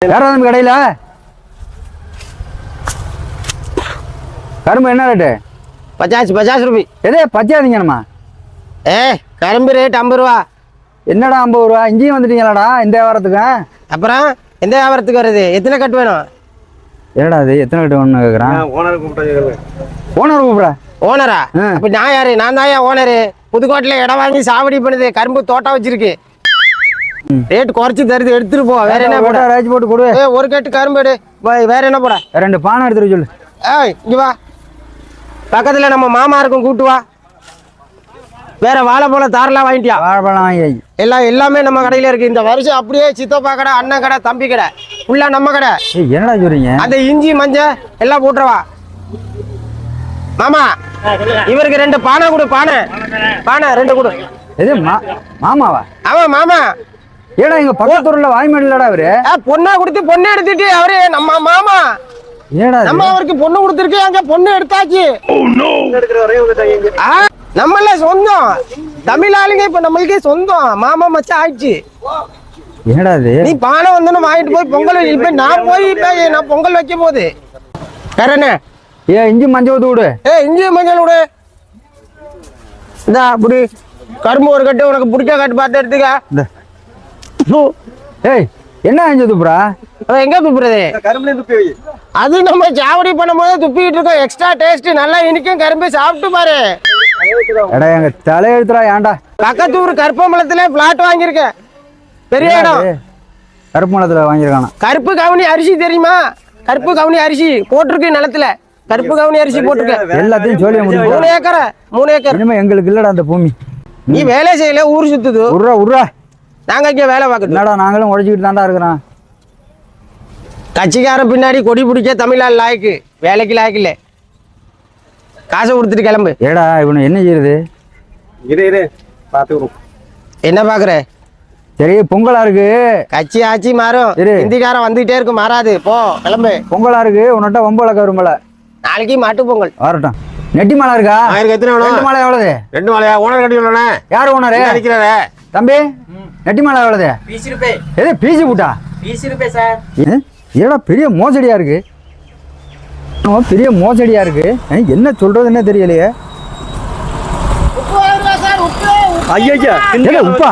யாராவது கடையில் கரும்பு என்ன ரேட்டு? 50 ரூபாய். எதே பச்சாதீங்கண்ணா. கரும்பு ரேட் 50 ரூபா. என்னடா 50 ரூபா? இங்கேயும் வந்துட்டீங்களாடா இந்த வியாபாரத்துக்கு? அப்புறம் எந்த வியாபாரத்துக்கு வருது? எத்தனை கட்டு வேணும்? என்னடா அது எத்தனை கட்டு வேணும்னு கேட்குறான். ஓனர் கூப்பிட. ஓனரா? அப்ப நான் யாரு? நான் தான் ஓனரு. புதுக்கோட்டையில இடம் வாங்கி சாவடி பண்ணுது, கரும்பு தோட்டம் வச்சிருக்கு. ரேட் குறைச்சி தருது, எடுத்துட்டு போ. வேற என்ன போட? ராஜ் போட்டு கொடு. ஒரு கட்டு கரும்பு எடு. வேற என்ன போட? 2 பானை எடுத்துட்டு சொல்லு. இங்க வா, பக்கத்துல நம்ம மாமா இருக்கும், கூட்டு வா. வேற வாழைப்பழம் தாரெல்லாம் வாங்கிட்டியா? வாழைப்பழம் வாங்கி எல்லாமே நம்ம கடையில இருக்கு. இந்த வருஷம் அப்படியே சித்தப்பா கடை, அண்ணன் கடை, தம்பி கடை ஃபுல்லா நம்ம கடை. என்னடா சொல்றீங்க? அந்த இஞ்சி மஞ்சள் எல்லாம் போட்டுருவா. மாமா இவருக்கு 2 பானை கொடு. பானை 2 கொடு. எது மாமாவா? ஆமா மாமா. ஏடா எங்க பக்கத்தூர்ல வாய்மேடலடா அவரு. பொண்ணா கொடுத்து பொண்ணு எடுத்துட்டு அவரு நம்ம மாமா. ஏடா நம்ம அவருக்கு பொண்ணு கொடுத்துருக்கு, அங்க பொண்ணு எடுத்தாச்சு. நம்மள சொந்தம் தமிழ் ஆளுங்க, இப்ப நம்மளுக்கே சொந்தம் மாமா மச்சான் ஆயிடுச்சு. என்னடா இது? நீ பானை வந்தோன்னு வாங்கிட்டு போய் பொங்கல். இப்ப நான் போய் நான் பொங்கல் வைக்க போகுது. வேற என்ன? இஞ்சி மஞ்சள் ஊத்து விடு. இஞ்சி மஞ்சள் விடு. இந்தா அப்படி கரும்பு ஒரு கட்டு, உனக்கு பிடிச்ச கட்டு பார்த்து எடுத்துக்க. என்ன அஞ்சு துப்புறா? எங்க துப்புறது? அது நம்ம சாவடி பண்ணும் போது துப்பிட்டு இருக்கோம். எக்ஸ்ட்ரா டேஸ்ட் நல்லா இனிக்கும். கரும்பு சாப்பிட்டு பாரு. எங்க தலையெழுத்துறா. ஏன்டா பக்கத்தூர் கருப்பம்பலத்துல பிளாட் வாங்கியிருக்கேன். பெரிய இடம். கருப்பம்பலத்துல வாங்கியிருக்கான. கருப்பு கவுனி அரிசி தெரியுமா? கருப்பு கவுனி அரிசி போட்டிருக்கு நிலத்துல. கருப்பு கவுனி அரிசி போட்டிருக்க. எல்லாத்தையும் சொல்லி 3 ஏக்கர். இனிமே எங்களுக்கு இல்லடா அந்த பூமி. நீ வேலை செய்யல, ஊர் சுத்துது. உர்றா நாங்க இங்க வேலை பார்க்கணும். என்னடா நாங்களும் உழைச்சிக்கிட்டு தாண்டா இருக்கிறோம். கட்சிக்கார பின்னாடி கொடி பிடிக்க தமிழால் லாய்க்கு, வேலைக்கு லாய்க்கு இல்லை. காசை கொடுத்துட்டு கிளம்பு. ஏடா இவனு என்ன செய்யுது? என்ன பாக்குற? சரி பொங்கலா இருக்கு. கட்சி ஆட்சி மாறும், இந்திக்காரன் வந்துகிட்டே இருக்கு, மாறாது. போ கிளம்பு. பொங்கலா இருக்கு, உன்கிட்ட ஒம்பளை கரும்பல. நாளைக்கு மாட்டு பொங்கல் வரட்டும். நெட்டி மாலை இருக்கா? எத்தனை வேணும்? 2 மாலை எவ்வளவு? 2 மாலையா? ஓனர் கட்டி சொல்லணே. யார் ஓனரு? அடிக்கிறாரே தம்பி. நெட்டி மாலை எவ்வளவு? 20 ரூபாய். எது பீசி பூட்டா? 20 ரூபாய் சார். ஏடா பெரிய மோசடியா இருக்கு. பெரிய மோசடியா இருக்கு. என்ன சொல்றதுன்னே தெரியலையே. உப்பா